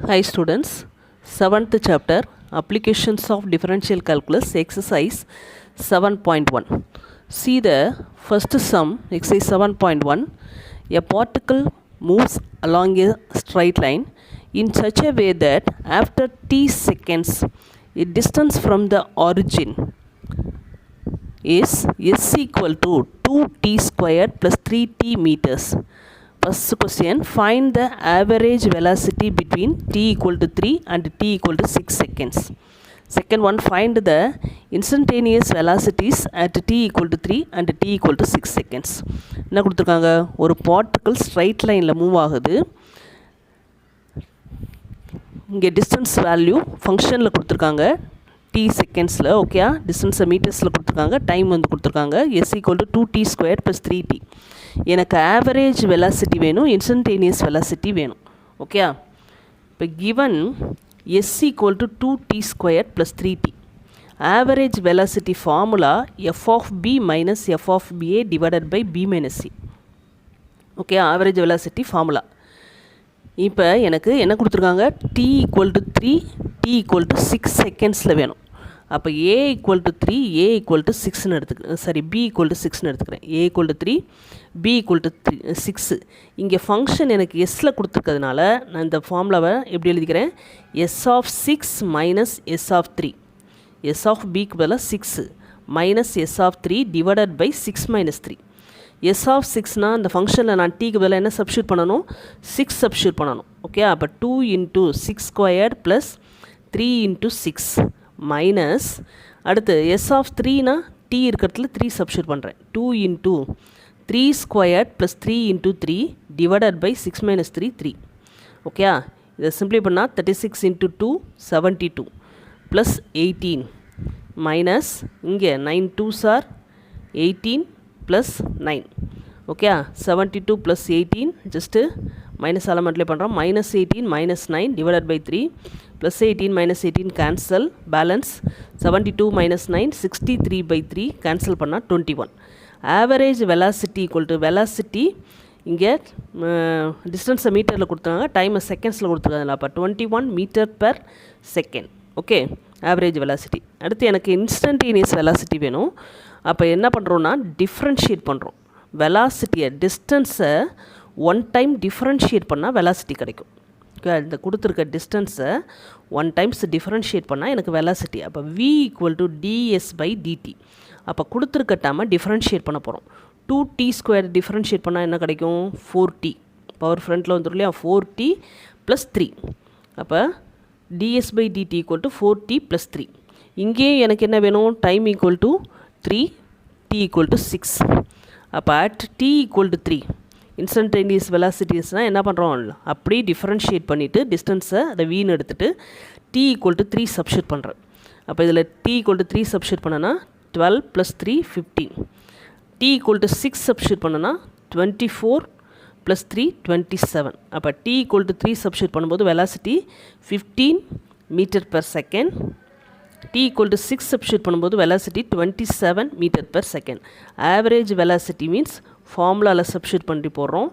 Hi students, 7th chapter Applications of Differential Calculus exercise 7.1. See the first sum, exercise 7.1. A particle moves along a straight line in such a way that after t seconds its distance from the origin is s equal to 2t squared plus 3t meters. First question, find the average velocity between t equal to 3 and t equal to 6 seconds. Second one, find the instantaneous velocities at t equal to 3 and t equal to 6 seconds. என்ன கொடுத்துருக்காங்க, ஒரு particle straight லைனில் move ஆகுது. இங்கே distance value ஃபங்க்ஷனில் கொடுத்துருக்காங்க t செகண்ட்ஸில், okay, டிஸ்டன்ஸை மீட்டர்ஸில் கொடுத்துருக்காங்க, டைம் வந்து கொடுத்துருக்காங்க. s equal to 2t squared plus 3t. எனக்கு ஆவரேஜ் வெலாசிட்டி வேணும், இன்ஸ்டன்டேனியஸ் வெலாசிட்டி வேணும், ஓகே. இப்போ given s equal to 2t squared plus 3t. Average velocity formula f of b minus f of ba divided by b minus c. Okay, average velocity formula. இப்போ எனக்கு என்ன கொடுத்துருக்காங்க, t equal to 3, t equal to 6 செகண்ட்ஸில் வேணும். அப்போ a equal to 3, a equal to 6ன்னு எடுத்துக்கிறேன், sorry b equal to 6ன்னு எடுத்துக்கிறேன். a equal to 3, b equal to 6. இங்கே ஃபங்க்ஷன் எனக்கு எஸ்ஸில் கொடுத்துருக்கிறதுனால நான் இந்த ஃபார்முலாவை எப்படி எழுதிக்கிறேன், s of 6 minus s of 3. s of bக்கு பதிலாக 6 minus s of 3 divided by 6 minus 3. s of 6னா அந்த ஃபங்க்ஷனில் நான் tக்கு பதிலாக என்ன சப்ஸ்டியூட் பண்ணணும், 6 சப்ஸ்டியூட் பண்ணணும், ஓகே. அப்போ 2 into 6 squared plus 3 into 6 minus, அடுத்து s of 3னா t இருக்கிறதுல 3 சப்ஸ்டியூட் பண்ணுறேன், 2 into 3 squared plus 3 into 3 divided by 6 minus 3, 3, okay. இதை சிம்ப்ளை பண்ணால் 36 into 2, 72 plus 18 மைனஸ், இங்கே 9 2s are 18 plus 9, okay. 72 plus 18 just minus எலமெண்ட்லேயே பண்ணுறோம், minus 18 minus 9 divided by 3 plus 18 minus 18 cancel, balance 72 minus 9 63 by 3 cancel பண்ணால் 21. Average velocity equal to velocity, இங்கே டிஸ்டன்ஸை மீட்டரில் கொடுத்துருக்காங்க, டைமை செகண்ட்ஸில் கொடுத்துருக்காங்க, அப்போ 21 metre per second, okay, average velocity. அடுத்து எனக்கு இன்ஸ்டன்டேனியஸ் வெலாசிட்டி வேணும். அப்போ என்ன பண்ணுறோன்னா டிஃப்ரென்ஷியேட் பண்ணுறோம் வெலாசிட்டியை, டிஸ்டன்ஸை ஒன் டைம் டிஃப்ரென்ஷியேட் பண்ணால் வெலாசிட்டி கிடைக்கும், ஓகே. இந்த கொடுத்துருக்க டிஸ்டன்ஸை ஒன் டைம்ஸ் டிஃப்ரென்ஷியேட் பண்ணால் எனக்கு வெலாசிட்டி. அப்போ v equal to ds by dt. அப்போ கொடுத்துருக்க டேமை டிஃப்ரென்ஷியேட் பண்ண போகிறோம். 2t ஸ்கொயர் டிஃப்ரென்ஷியேட் பண்ணால் என்ன கிடைக்கும், 4t, பவர் ஃப்ரண்ட்டில் வந்துடும் இல்லையா, 4t ப்ளஸ் 3. அப்போ ds by dt equal to 4t plus 3. இங்கேயும் எனக்கு என்ன வேணும், time equal to 3, t equal to 6. அப்போ at t equal to 3 instantaneous வெலாசிட்டிஸ்னால் என்ன பண்ணுறோம், அப்படி டிஃப்ரென்ஷியேட் பண்ணிவிட்டு டிஸ்டன்ஸை அதை வீண் எடுத்துகிட்டு t ஈக்குவல் டு 3 சப்ஸ்டியூட் பண்ணுறேன். அப்போ இதில் t ஈக்குவல் டு 3 சப்ஸ்டியூட் பண்ணனா 12 ப்ளஸ் 3 15. t ஈக்குவல் டு 6 சப்ஸ்டியூட் பண்ணனா 24 ப்ளஸ் 3 27. அப்போ t ஈக்குவல் டு 3 சப்ஸ்டியூட் பண்ணும்போது velocity 15 metre per second. t equal to 6 substitute பண்ணும்போது velocity 27 metre per second. Average velocity means ஃபார்முலாவில் சப்ஸ்டியூட் பண்ணி போடுறோம்.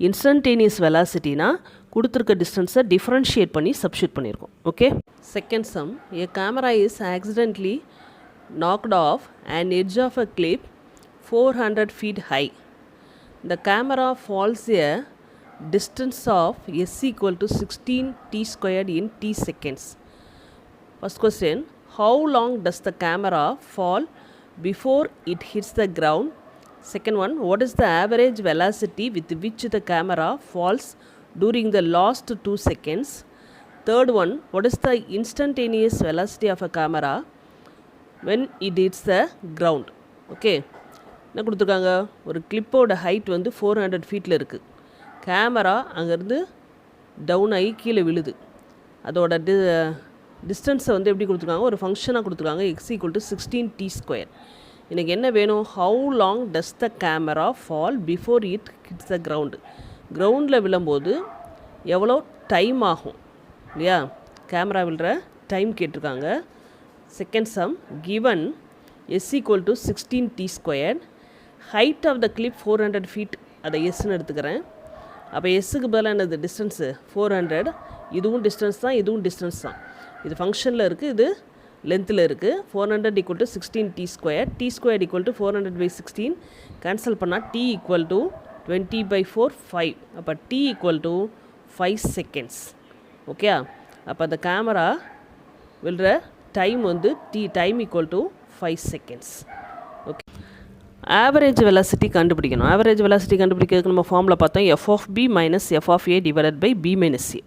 இன்ஸ்டன்டேனியஸ் வெலாசிட்டினா கொடுத்துருக்க டிஸ்டன்ஸை டிஃப்ரென்ஷியேட் பண்ணி சப்ஸ்டியூட் பண்ணியிருக்கோம், okay. Second sum, a camera is accidentally knocked off an edge of a cliff 400 feet high. The camera falls a distance of s equal to 16t squared in t seconds. First question, how long does the camera fall before it hits the ground? Second one, what is the average velocity with which the camera falls during the last 2 seconds? Third one, what is the instantaneous velocity of a camera when it hits the ground? Okay, என்ன கொடுத்துருக்காங்க, ஒரு கிளிப்போட height வந்து 400 ஃபீட்டில் இருக்குது. Camera அங்கேருந்து down ஆகி கீழே விழுது. அதோட டிஸ்டன்ஸை வந்து எப்படி கொடுத்துருக்காங்க, ஒரு ஃபங்க்ஷனாக கொடுத்துருக்காங்க, x equal to 16t square. எனக்கு என்ன வேணும், how long does the camera fall before it hits the ground. கிரவுண்டில் விழும்போது எவ்வளோ டைம் ஆகும் இல்லையா, கேமரா விழுற டைம் கேட்டிருக்காங்க. Second sum, given s equal to 16t square, height of the cliff 400 feet, அதை எஸ்ன்னு எடுத்துக்கிறேன். அப்போ எஸ்ஸுக்கு பதிலாக என்னது டிஸ்டன்ஸு 400, இதுவும் டிஸ்டன்ஸ் தான், இதுவும் டிஸ்டன்ஸ் தான். இது ஃபங்க்ஷனில் இருக்குது, இது லென்த்தில் இருக்குது. 400 = 16t². t² = 400/16. கேன்சல் பண்ணால் t = 20/4 5. அப்போ t = 5 seconds. ஓகே, அப்போ அந்த கேமரா விழுற டைம் வந்து time = 5 seconds. Okay, average velocity கண்டுபிடிக்கணும். ஆவரேஜ் வெலாசிட்டி கண்டுபிடிக்கிறதுக்கு நம்ம ஃபார்மில் பார்த்தோம், f of b minus f of a divided by b minus a.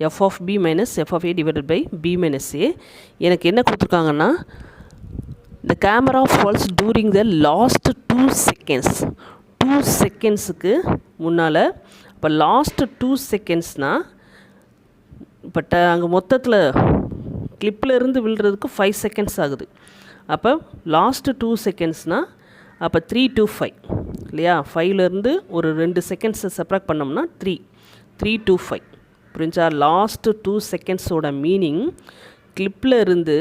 f of b minus f of a divided by b minus a. எனக்கு என்ன கொடுத்துருக்காங்கன்னா, the camera falls during the last 2 seconds. 2 செகண்ட்ஸுக்கு முன்னால். இப்போ last 2 செகண்ட்ஸ்னால் இப்போ அங்கே மொத்தத்தில் கிளிப்பில் இருந்து விழுறதுக்கு 5 seconds ஆகுது. அப்போ லாஸ்ட்டு 2 செகண்ட்ஸ்னால் அப்போ 3 to 5 இல்லையா? 5லேருந்து ஒரு 2 செகண்ட்ஸை செப்ராக்ட் பண்ணோம்னா 3 to 5. புரிஞ்சா? லாஸ்ட்டு 2 செகண்ட்ஸோட மீனிங் கிளிப்பில் இருந்து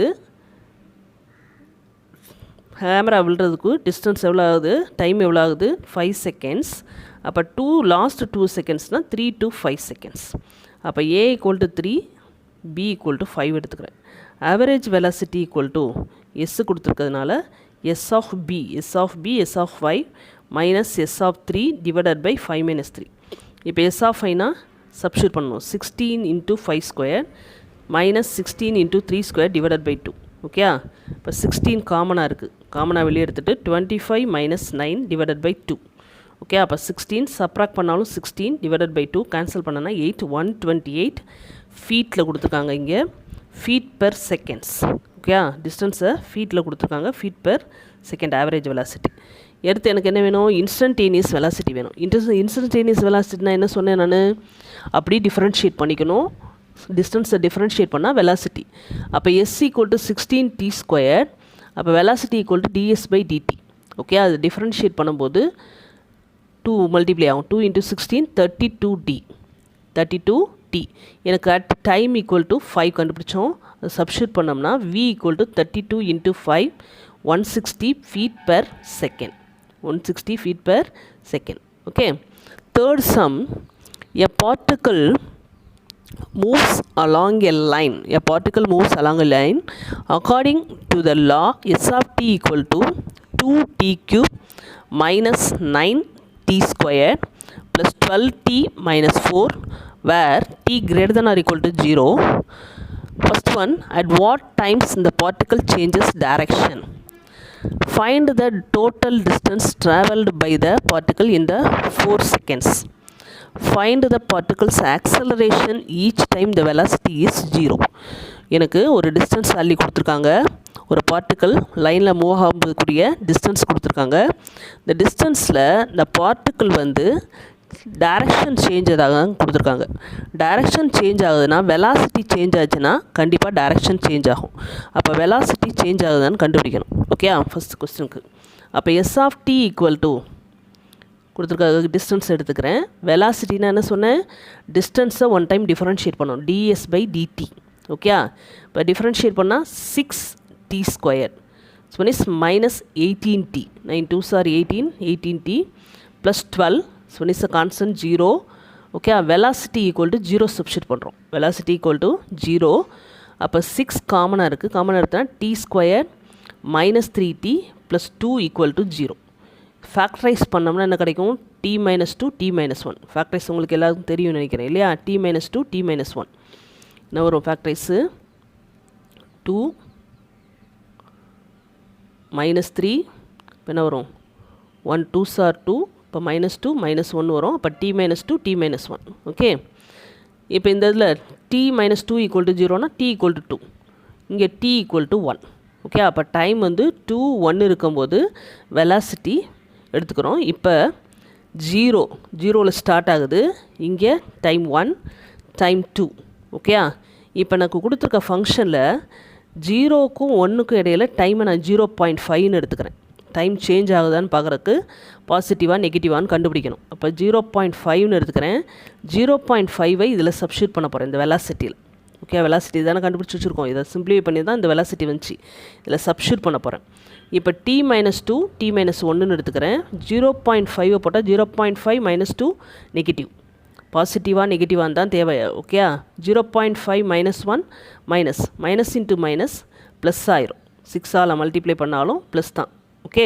கேமரா விழுறதுக்கு டிஸ்டன்ஸ் எவ்வளோ ஆகுது, டைம் எவ்வளோ ஆகுது, 5 செகண்ட்ஸ். அப்போ லாஸ்ட் 2 செகண்ட்ஸ்னால் 3 to 5 செகண்ட்ஸ். அப்போ a = 3, b = 5 எடுத்துக்கிறேன். Average velocity = s கொடுத்துருக்கிறதுனால s of b s of 5 minus s of 3 divided by 5 minus 3. இப்போ s of 5னா சப்ஸ்டியூட் பண்ணணும். 16 × 5² minus 16 × 3² divided by 2. ஓகே, இப்போ 16 காமனாக இருக்குது, காமனாக வெளியே எடுத்துகிட்டு 25 minus 9 divided by 2. ஓகே, அப்போ 16 சப்ராக்ட் பண்ணாலும் 16 divided by 2 கேன்சல் பண்ணனா 8. 128 ஃபீட்டில் கொடுத்துருக்காங்க. இங்கே ஃபீட் பெர் செகண்ட்ஸ். ஓகே, டிஸ்டன்ஸை ஃபீட்டில் கொடுத்துருக்காங்க. Feet per second average velocity. எடுத்து எனக்கு என்ன வேணும், இன்ஸ்டன்டேனியஸ் வெலாசிட்டி வேணும். இன்ஸ்டன்டேனியஸ் வெலாசிட்டினா என்ன சொன்னேன் நான், அப்படி டிஃப்ரென்ஷியேட் பண்ணிக்கணும். டிஸ்டன்ஸை டிஃப்ரென்ஷியேட் பண்ணால் வெலாசிட்டி. அப்போ s = 16t². அப்போ வெலாசிட்டி = ds/dt. ஓகே, அது டிஃப்ரென்ஷியேட் பண்ணும்போது 2 மல்டிப்ளை ஆகும். 2 × 16 32t. எனக்கு அட் டைம் = 5 கண்டுபிடிச்சோம். அது சப்ஸ்டியூட் பண்ணோம்னா v = 32 × 5 160 feet per second. 160 feet per second. Okay, third sum, a particle moves along a line. A particle moves along a line according to the law s of t = 2t³ minus 9t² plus 12t minus 4 where t greater than or equal to 0. First one, at what times the particle changes direction? Find the total distance traveled by the particle in the 4 seconds. Find the particle's acceleration each time the velocity is 0. எனக்கு ஒரு distance value கொடுத்துருக்காங்க. ஒரு particle லைனில் move ஆகக்கூடிய distance கொடுத்துருக்காங்க. இந்த டிஸ்டன்ஸில் இந்த பார்ட்டிக்கல் வந்து டைரக்ஷன் சேஞ்ச் ஆக கொடுத்துருக்காங்க. டைரக்ஷன் சேஞ்ச் ஆகுதுன்னா வெலாசிட்டி சேஞ்ச் ஆச்சுன்னா கண்டிப்பாக டைரக்ஷன் சேஞ்ச் ஆகும். அப்போ வெலாசிட்டி சேஞ்ச் ஆகுதுன்னு கண்டுபிடிக்கணும். ஓகே, ஃபஸ்ட் கொஸ்டினுக்கு. அப்போ s of t = கொடுத்துருக்க டிஸ்டன்ஸ் எடுத்துக்கிறேன். வெலாசிட்டினா என்ன சொன்னேன், டிஸ்டன்ஸை ஒன் டைம் டிஃப்ரென்ஷியேட் பண்ணணும். ds/dt. ஓகே, இப்போ டிஃப்ரென்ஷியேட் பண்ணால் 6t². So is minus 18t. 9 2s are 18, 18t plus 12. So is a constant 0. Okay, velocity = 0 substitute பண்ணுறோம். வெலாசிட்டி = 0. அப்போ 6 காமனாக இருக்குது. காமனாக எடுத்தோன்னா t² minus 3t plus 2 = 0. Factorise பண்ணோம்னா என்ன கிடைக்கும், t - 2 t - 1. ஃபேக்டரைஸ் உங்களுக்கு எல்லாருக்கும் தெரியும்னு நினைக்கிறேன் இல்லையா? t - 2 t - 1 என்ன வரும் ஃபேக்டரைஸு, 2 -3 இப்போ என்ன வரும், 1 2s are 2. இப்போ -2 -1 வரும். அப்போ t - 2 t - 1. ஓகே, இப்போ இந்த இதில் t - 2 = 0னா t = 2. இங்கே t = 1. ஓகே, அப்போ டைம் வந்து 2 1 இருக்கும்போது வெலாசிட்டி எடுத்துக்கிறோம். இப்போ 0ல் ஸ்டார்ட் ஆகுது. இங்கே டைம் 1 டைம் 2. ஓகே, இப்போ எனக்கு கொடுத்துருக்க ஃபங்க்ஷனில் 0க்கும் 1க்கும் இடையில் டைமை நான் 0.5ன்னு எடுத்துக்கிறேன். டைம் சேஞ்ச் ஆகுதான்னு பார்க்குறதுக்கு பாசிட்டிவாக நெகட்டிவான்னு கண்டுபிடிக்கணும். அப்போ 0.5ன்னு எடுத்துக்கிறேன். 0.5ஐ இதில் சப்ஸ்டியூட் பண்ண போகிறேன் இந்த வெலாசிட்டியில். ஓகே, வெலாசிட்டி தானே கண்டுபிடிச்சி வச்சுருக்கோம். இதை சிம்பிளிஃபை பண்ணி தான் இந்த வெலாசிட்டி வந்துச்சு. இதில் சப்ஸ்டியூட் பண்ண போகிறேன். இப்போ t - 2 t - 1ன்னு எடுத்துக்கிறேன். 0.5 போட்டால் 0.5 - 2 நெகட்டிவ். பாசிட்டிவாக நெகட்டிவாக தான் தேவை. Okay, 0.5 -1 minus into minus plus ஆயிரும். 6ஆல் மல்டிப்ளை பண்ணாலும் ப்ளஸ் தான். ஓகே,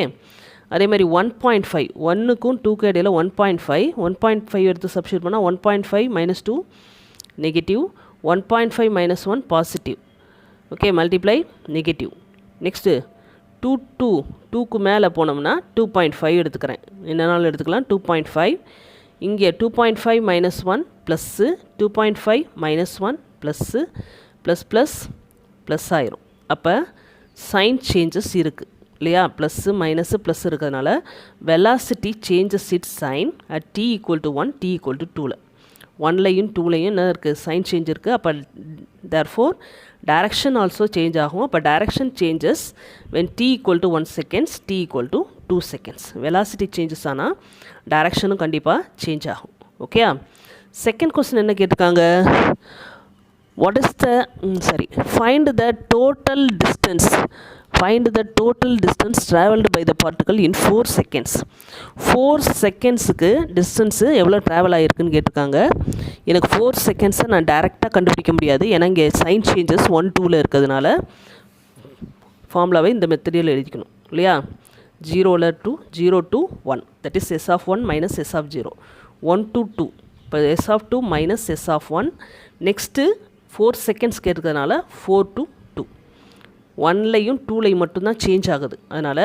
அதே மாதிரி 1.5 1க்கும் 2க்கு இடையில் 1.5 எடுத்து சப்ஸ்டியூட் பண்ணால் 1.5 -2 negative, 1.5 - 1 positive. Okay, multiply negative. Next 2க்கு மேலே போனோம்னா 2.5 எடுத்துக்கிறேன். என்னன்னாலும் எடுத்துக்கலாம். 2.5 இங்கே 2.5 - 1 ப்ளஸ்ஸு 2.5 - 1 ப்ளஸ்ஸு ப்ளஸ் ஆயிரும். அப்போ சைன் சேஞ்சஸ் இருக்குது இல்லையா? ப்ளஸ்ஸு மைனஸு ப்ளஸ் இருக்கிறதுனால velocity changes it's sign at t = 1 t = 2ல் 1லையும் 2லையும் என்ன இருக்குது? சைன் சேஞ்ச் இருக்குது. அப்போ தேர்ஃபோர் டைரக்ஷன் ஆல்சோ சேஞ்ச் ஆகும். அப்போ direction changes when t = 1 seconds t = 2 seconds. Velocity changes ஆனால் டைரக்ஷனும் கண்டிப்பாக சேஞ்ச் ஆகும். ஓகே, செகண்ட் கொஸ்டின் என்ன கேட்டிருக்காங்க? find the total distance traveled by the particle in 4 seconds. 4 செகண்ட்ஸுக்கு distance எவ்வளோ ட்ராவல் ஆகிருக்குன்னு கேட்டிருக்காங்க. எனக்கு 4 செகண்ட்ஸை நான் டைரெக்டாக கண்டுபிடிக்க முடியாது. ஏன்னா இங்கே சைன் சேஞ்சஸ் 1 2ல் இருக்கிறதுனால ஃபார்முலாவை இந்த மெத்தடியில் எழுதிக்கணும் இல்லையா? 0 to 1 that is S(1) - S(0), 1 to 2 இப்போ S(2) - S(1). நெக்ஸ்ட்டு 4 செகண்ட்ஸ் கேட்டிருக்கிறதுனால 4 to 2. 1லையும் 2லையும் மட்டும்தான் சேஞ்ச் ஆகுது. அதனால்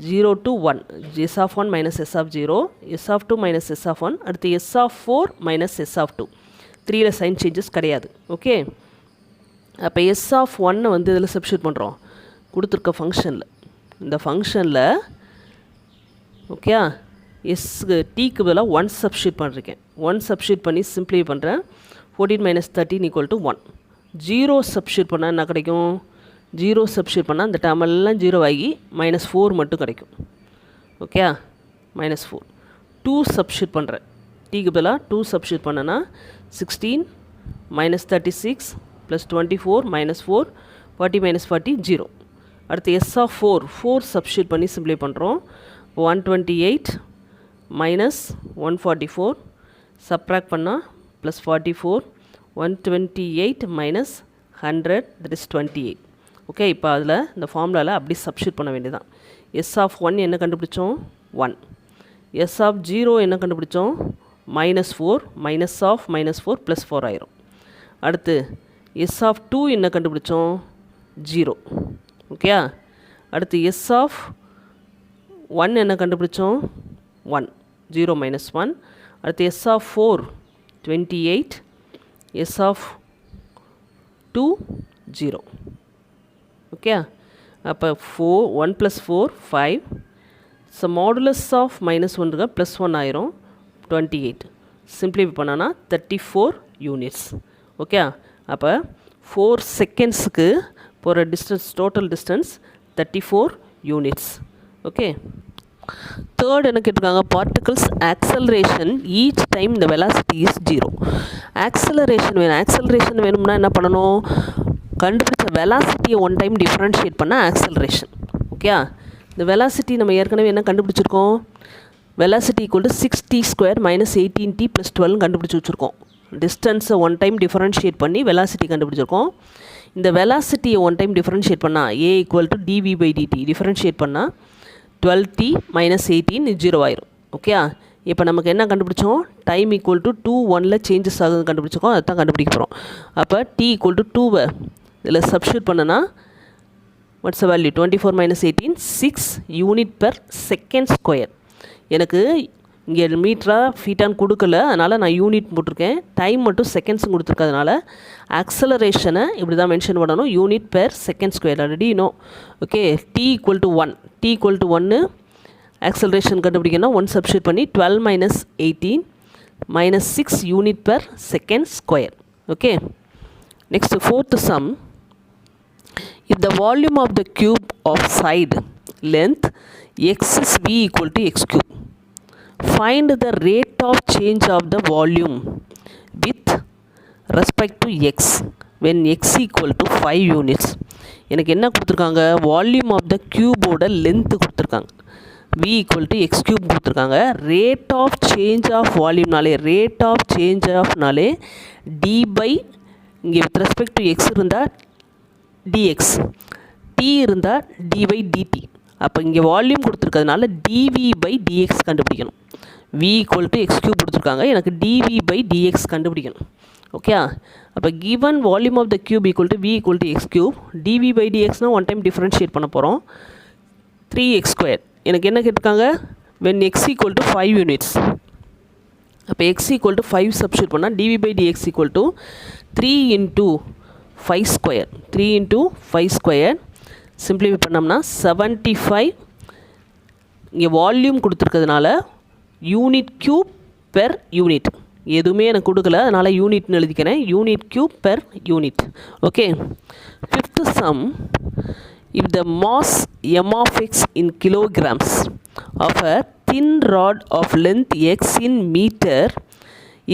0 to 1 S(1) - S(0), S(2) - S(1), அடுத்து S(4) - S(2). 3ல் சைன் சேஞ்சஸ் கிடையாது. ஓகே, அப்போ S(1) வந்து இதில் சப்ஸ்டியூட் பண்ணுறோம் கொடுத்துருக்க ஃபங்க்ஷனில். இந்த ஃபங்க்ஷனில் ஓகே டீக்கு பதிலாக 1 சப்ஸ்டியூட் பண்ணிருக்கேன். 1 சப்ஸ்டியூட் பண்ணி சிம்ப்ளிஃபை பண்ணுறேன். 14 - 13 = 1. 0 சப்ஸ்டியூட் பண்ணால் என்ன கிடைக்கும்? 0 சப்ஸ்டியூட் பண்ணால் அந்த டேர்மெல்லாம் 0 ஆகி -4 மட்டும் கிடைக்கும். ஓகே, -4. 2 சப்ஸ்டியூட் பண்ணுறேன். டீக்கு பதிலாக 2 சப்ஸ்டியூட் பண்ணேன்னா 16 - 36 + 24 -4 40 - 40 0. அடுத்து S(4) சப்ஸ்டியூட் பண்ணி சிம்ப்ளிஃபை பண்ணுறோம். 128 - 144 சப்ராக்ட் பண்ணால் +44, 128 - 100 that is 28. ஓகே, இப்போ அதில் இந்த ஃபார்முலாவில் அப்படி சப்ஸ்டியூட் பண்ண வேண்டியதான். S(1) என்ன கண்டுபிடிச்சோம்? 1. S(0) என்ன கண்டுபிடிச்சோம்? -4 -4 +4 ஆயிரும். அடுத்து S(2) என்ன கண்டுபிடிச்சோம்? 0. ஓகே, அடுத்து S(1) என்ன கண்டுபிடிச்சோம்? 1. 0 - 1. அடுத்து S(4) 28, S(2) 0. ஓகே, அப்போ 1 + 4 5. ஸோ மாடுலஸ் ஆஃப் -1 +1 ஆயிரும் 28. சிம்ப்ளிஃபை பண்ணான்னா 34 யூனிட்ஸ். ஓகே, அப்போ 4 செகண்ட்ஸுக்கு போகிற distance total distance 34 units. Okay, third என்ன கேட்டிருக்காங்க? பார்ட்டிகல்ஸ் ஆக்சலரேஷன் ஈச் டைம் இந்த வெலாசிட்டி இஸ் 0. ஆக்சலரேஷன் வேணும்னா என்ன பண்ணணும்? கண்டுபிடிச்ச வெலாசிட்டியை 1 டைம் டிஃப்ரென்ஷியேட் பண்ண ஆக்சலரேஷன். ஓகே, இந்த வெலாசிட்டி நம்ம ஏற்கனவே என்ன கண்டுபிடிச்சிருக்கோம்? வெலாசிட்டி = 6t² - 18t + 12 கண்டுபிடிச்சி வச்சுருக்கோம். டிஸ்டன்ஸை 1 டைம் டிஃப்ரென்ஷியேட் பண்ணி வெலாசிட்டி கண்டுபிடிச்சிருக்கோம். இந்த வெலாசிட்டியை 1 டைம் டிஃப்ரென்ஷியேட் பண்ணால் A = dv/dt டிஃப்ரென்ஷியேட் பண்ணால் 12t - 18 0 ஆயிரும். ஓகே, இப்போ நமக்கு என்ன கண்டுபிடிச்சோம்? டைம் = 2 1ல் சேஞ்சஸ் ஆகுது கண்டுபிடிச்சிருக்கோம். அதை தான் கண்டுபிடிக்க போகிறோம். அப்போ t = 2வை இதில் சப்ஸ்டியூட் பண்ணனா வாட்ஸ் த வேல்யூ? 24 - 18 6 Unit/Second². எனக்கு இங்கே மீட்டரா ஃபீட்டான்னு கொடுக்கல, அதனால் நான் யூனிட் போட்டிருக்கேன். டைம் மட்டும் செகண்ட்ஸும் கொடுத்துருக்கறதுனால ஆக்சலரேஷனை இப்படி தான் மென்ஷன் பண்ணணும். Unit/Second². Already know. Okay, t = 1. t = 1 acceleration கண்டுபிடிக்கணும். 1 சப்ஸ்டியூட் பண்ணி 12 - 18 -6 Unit/Second². Okay, next fourth sum. If the volume of the cube of side length x is v = x³, find the rate of change of the volume with respect to x when x = 5 units. எனக்கு என்ன கொடுத்துருக்காங்க? Volume of the க்யூபோட length கொடுத்துருக்காங்க. V equal to x cube கொடுத்துருக்காங்க. Rate of change of வால்யூம்னாலே d by இங்கே with respect to x இருந்தால் dx, t இருந்தால் dy dt. அப்போ இங்கே வால்யூம் கொடுத்துருக்கிறதுனால dv by dx கண்டுபிடிக்கணும். V equal to x cube கொடுத்துருக்காங்க, எனக்கு dv by dx கண்டுபிடிக்கணும். ஓகே, அப்போ given volume of the cube equal to V equal to x cube, dv by dxனால் ஒன் டைம் டிஃப்ரென்ஷியேட் பண்ண போகிறோம். 3x square எனக்கு என்ன கேட்டிருக்காங்க, when x equal to 5 units. அப்போ x equal to 5 சப்ஸ்டியூட் பண்ணால் dv by dx equal to 3 into 5 square. 3 into 5 square simplify பண்ணோம்னா 75. இங்கே வால்யூம் கொடுத்துருக்கிறதுனால யூனிட் க்யூப் பெர் யூனிட், எதுவுமே எனக்கு கொடுக்கல, அதனால் யூனிட்னு எழுதிக்கிறேன். Unit cube per unit. Okay, fifth sum. If the mass m of x in kilograms of a thin rod of length x in meter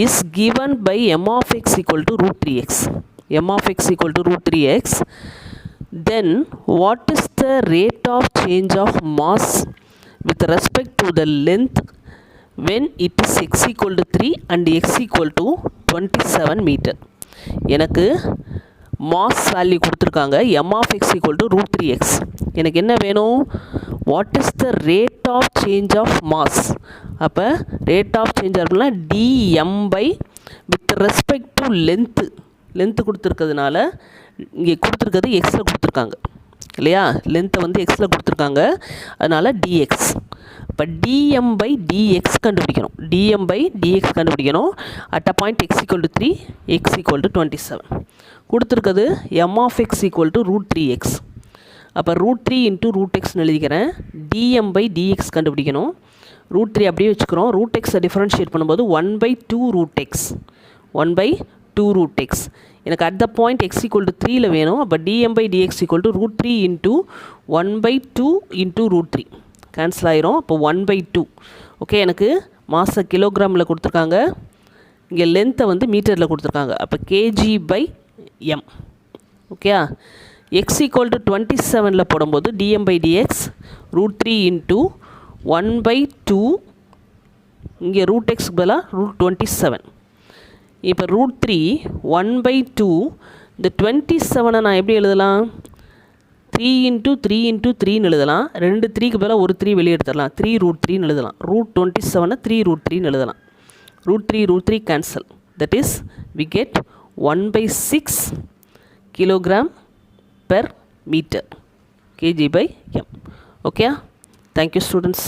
is given by m of x equal to root 3x, m of x equal to root 3x, then what is the rate of change of mass with respect to the length when it is x equal to 3 and x equal to 27 meter? எனக்கு mass value கொடுத்துருக்காங்க, m of x equal to root 3x. எனக்கு என்ன வேணும், what is the rate of change of mass. அப்போ rate of change அப்படின்னா dm by with respect to length கொடுத்துருக்கிறதுனால இங்கே கொடுத்துருக்கிறது எக்ஸில் கொடுத்துருக்காங்க இல்லையா, லென்த்தை வந்து எக்ஸில் கொடுத்துருக்காங்க, அதனால் dx. இப்போ dm by dx கண்டுபிடிக்கணும், dm by dx கண்டுபிடிக்கணும். At a point x equal to 3, x equal to 27. கொடுத்துருக்கிறது m of x equal to root 3x. அப்போ root 3 into root xன்னு எழுதிக்கிறேன். dm by dx கண்டுபிடிக்கணும். root 3 அப்படியே வச்சுக்கிறோம். root xஐ டிஃபரன்ஷியேட் பண்ணும்போது 1/2 root x, 1/2 root x. எனக்கு at the point x equal to 3ல வேணும். அப்போ dm by dx equal to root 3 into 1/2 into root 3 cancel ஆயிரும். அப்போ 1/2. ஓகே, எனக்கு மாச கிலோகிராமில் கொடுத்துருக்காங்க, இங்கே லென்த்தை வந்து மீட்டரில் கொடுத்துருக்காங்க. அப்போ kg/m. Okay, x equal to 27ல் போடும்போது dm by dx root 3 into 1/2, இங்கே root x பதிலாக root 27. இப்போ root 3 1/2, இந்த 27 நான் எப்படி எழுதலாம், 3 into 3 into 3ன்னு எழுதலாம். 2 3க்கு பதிலாக ஒரு 3 வெளியே எடுத்துடலாம், 3 root 3ன்னு எழுதலாம். root 27 3 root 3ன்னு எழுதலாம். root 3 cancel. That is we get 1/6 kilogram per meter, kg/m. Okay, thank you students.